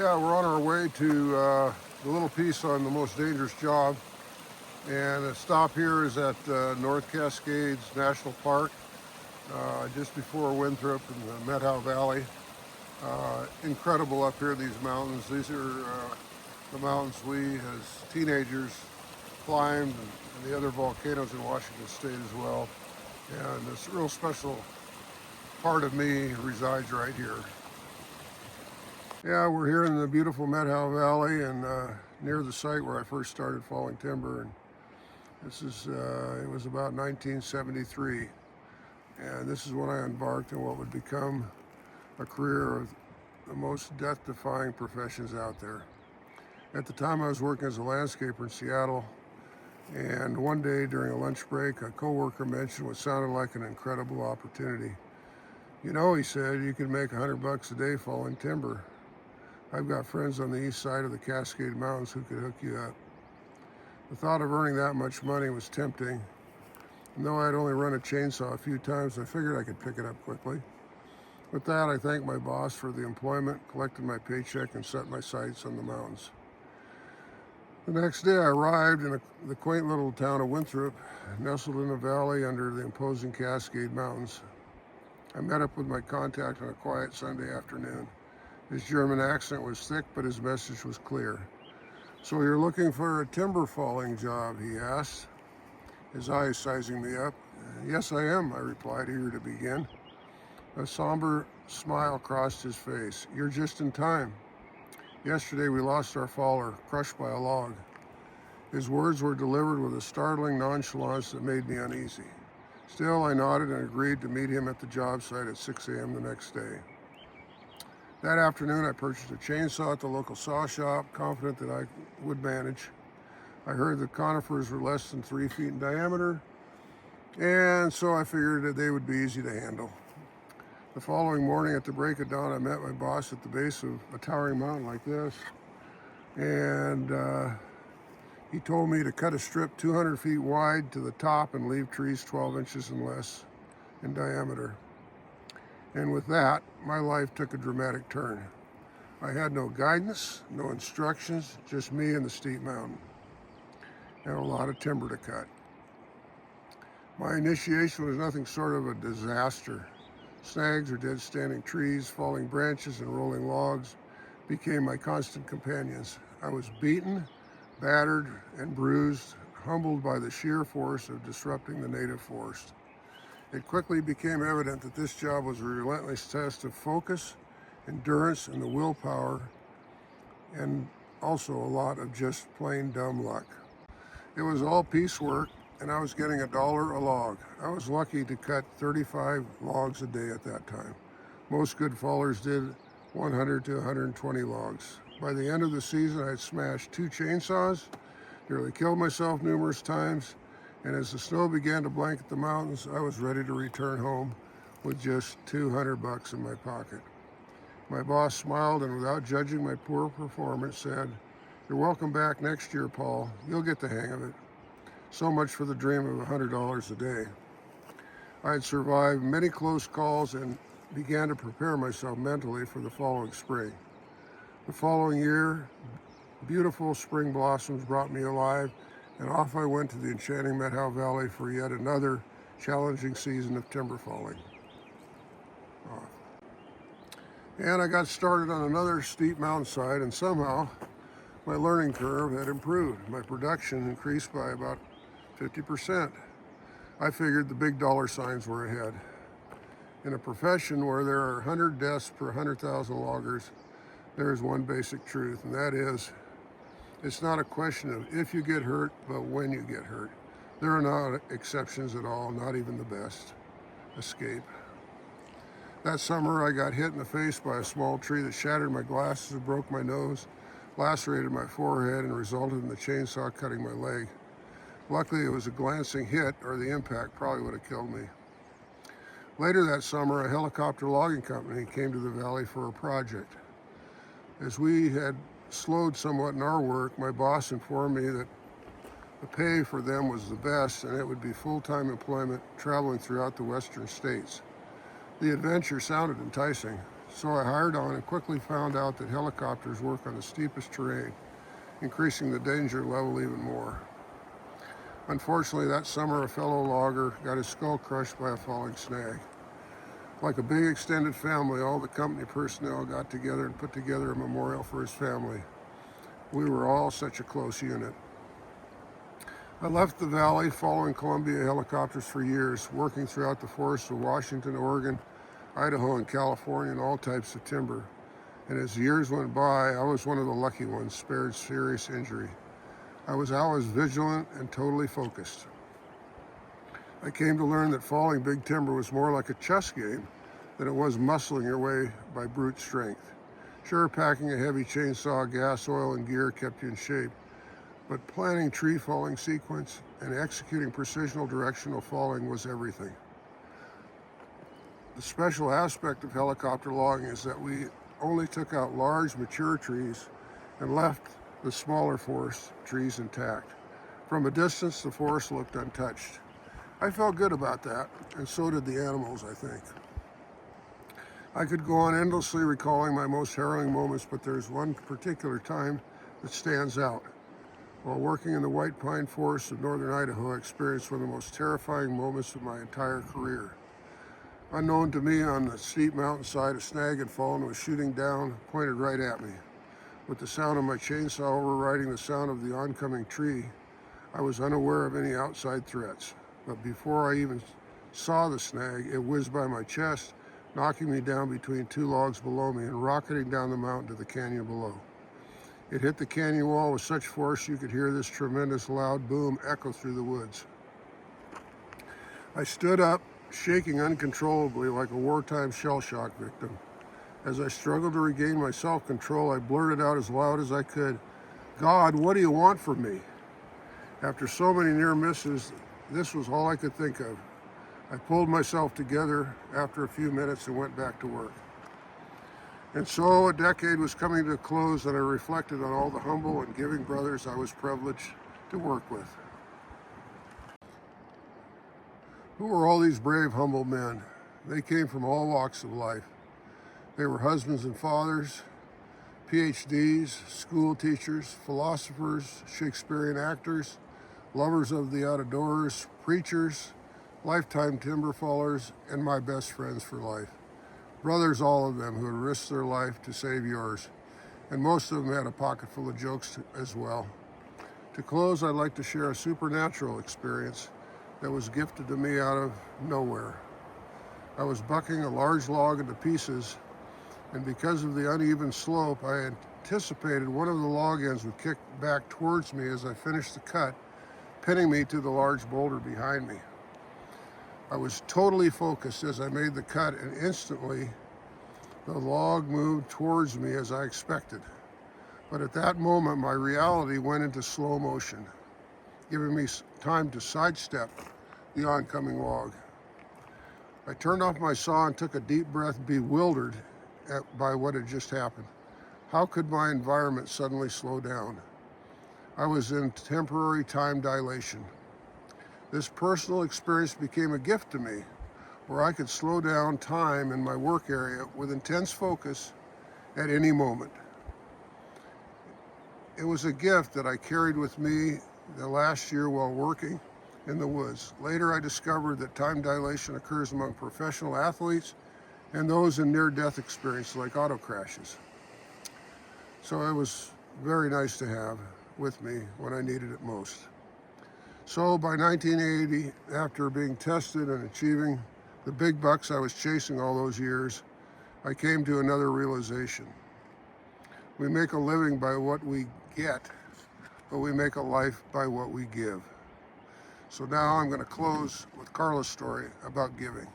Yeah, we're on our way to the little piece on the most dangerous job. And the stop here is at North Cascades National Park, just before Winthrop in the Methow Valley. Incredible up here, these mountains. These are the mountains we as teenagers climbed, and the other volcanoes in Washington State as well. And this real special part of me resides right here. Yeah, we're here in the beautiful Methow Valley and near the site where I first started falling timber. And this is, it was about 1973. And this is when I embarked on what would become a career of the most death-defying professions out there. At the time I was working as a landscaper in Seattle, and one day during a lunch break, a coworker mentioned what sounded like an incredible opportunity. You know, he said, you can make $100 a day falling timber. I've got friends on the east side of the Cascade Mountains who could hook you up. The thought of earning that much money was tempting. And though I'd only run a chainsaw a few times, I figured I could pick it up quickly. With that, I thanked my boss for the employment, collected my paycheck, and set my sights on the mountains. The next day, I arrived in the quaint little town of Winthrop, nestled in a valley under the imposing Cascade Mountains. I met up with my contact on a quiet Sunday afternoon. His German accent was thick, but his message was clear. "So you're looking for a timber falling job?" he asked, his eyes sizing me up. "Yes, I am," I replied, eager to begin. A somber smile crossed his face. "You're just in time. Yesterday we lost our faller, crushed by a log." His words were delivered with a startling nonchalance that made me uneasy. Still, I nodded and agreed to meet him at the job site at 6 a.m. the next day. That afternoon, I purchased a chainsaw at the local saw shop, confident that I would manage. I heard that conifers were less than 3 feet in diameter, and so I figured that they would be easy to handle. The following morning at the break of dawn, I met my boss at the base of a towering mountain like this, and he told me to cut a strip 200 feet wide to the top and leave trees 12 inches and less in diameter. And with that, my life took a dramatic turn. I had no guidance, no instructions, just me and the steep mountain, and a lot of timber to cut. My initiation was nothing short of a disaster. Snags or dead standing trees, falling branches, and rolling logs became my constant companions. I was beaten, battered, and bruised, humbled by the sheer force of disrupting the native forest. It quickly became evident that this job was a relentless test of focus, endurance, and the willpower, and also a lot of just plain dumb luck. It was all piecework, and I was getting $1 a log. I was lucky to cut 35 logs a day at that time. Most good fallers did 100 to 120 logs. By the end of the season, I had smashed 2 chainsaws, nearly killed myself numerous times, and as the snow began to blanket the mountains, I was ready to return home with just $200 in my pocket. My boss smiled and, without judging my poor performance, said, "You're welcome back next year, Paul. You'll get the hang of it." So much for the dream of $100 a day. I had survived many close calls and began to prepare myself mentally for the following spring. The following year, beautiful spring blossoms brought me alive, and off I went to the enchanting Methow Valley for yet another challenging season of timber falling. And I got started on another steep mountainside, and somehow my learning curve had improved. My production increased by about 50%. I figured the big dollar signs were ahead. In a profession where there are 100 deaths per 100,000 loggers, there is one basic truth, and that is, it's not a question of if you get hurt, but when you get hurt. There are not exceptions at all, not even the best. Escape. That summer, I got hit in the face by a small tree that shattered my glasses, broke my nose, lacerated my forehead, and resulted in the chainsaw cutting my leg. Luckily, it was a glancing hit, or the impact probably would have killed me. Later that summer, a helicopter logging company came to the valley for a project. As we had slowed somewhat in our work, my boss informed me that the pay for them was the best, and it would be full-time employment traveling throughout the western states. The adventure sounded enticing, So I hired on and quickly found out that helicopters work on the steepest terrain, increasing the danger level even more. Unfortunately, that summer a fellow logger got his skull crushed by a falling snag. Like a big extended family, all the company personnel got together and put together a memorial for his family. We were all such a close unit. I left the valley following Columbia helicopters for years, working throughout the forests of Washington, Oregon, Idaho, and California, and all types of timber. And as years went by, I was one of the lucky ones, spared serious injury. I was always vigilant and totally focused. I came to learn that falling big timber was more like a chess game than it was muscling your way by brute strength. Sure, packing a heavy chainsaw, gas, oil, and gear kept you in shape, but planning tree falling sequence and executing precisional directional falling was everything. The special aspect of helicopter logging is that we only took out large, mature trees and left the smaller forest trees intact. From a distance, the forest looked untouched. I felt good about that, and so did the animals, I think. I could go on endlessly recalling my most harrowing moments, but there's one particular time that stands out. While working in the white pine forests of northern Idaho, I experienced one of the most terrifying moments of my entire career. Unknown to me, on the steep mountainside, a snag had fallen and was shooting down, pointed right at me. With the sound of my chainsaw overriding the sound of the oncoming tree, I was unaware of any outside threats. But before I even saw the snag, it whizzed by my chest, knocking me down between two logs below me and rocketing down the mountain to the canyon below. It hit the canyon wall with such force you could hear this tremendous loud boom echo through the woods. I stood up, shaking uncontrollably like a wartime shell shock victim. As I struggled to regain my self-control, I blurted out as loud as I could, "God, what do you want from me?" After so many near misses, this was all I could think of. I pulled myself together after a few minutes and went back to work. And so a decade was coming to a close, and I reflected on all the humble and giving brothers I was privileged to work with. Who were all these brave, humble men? They came from all walks of life. They were husbands and fathers, PhDs, school teachers, philosophers, Shakespearean actors, lovers of the outdoors, preachers, lifetime timber fallers, and my best friends for life. Brothers, all of them, who had risked their life to save yours. And most of them had a pocket full of jokes as well. To close, I'd like to share a supernatural experience that was gifted to me out of nowhere. I was bucking a large log into pieces, and because of the uneven slope, I anticipated one of the log ends would kick back towards me as I finished the cut, pinning me to the large boulder behind me. I was totally focused as I made the cut, and instantly the log moved towards me as I expected. But at that moment, my reality went into slow motion, giving me time to sidestep the oncoming log. I turned off my saw and took a deep breath, bewildered by what had just happened. How could my environment suddenly slow down? I was in temporary time dilation. This personal experience became a gift to me, where I could slow down time in my work area with intense focus at any moment. It was a gift that I carried with me the last year while working in the woods. Later, I discovered that time dilation occurs among professional athletes and those in near-death experiences like auto crashes. So it was very nice to have with me when I needed it most. So by 1980, after being tested and achieving the big bucks I was chasing all those years, I came to another realization. We make a living by what we get, but we make a life by what we give. So now I'm going to close with Carla's story about giving.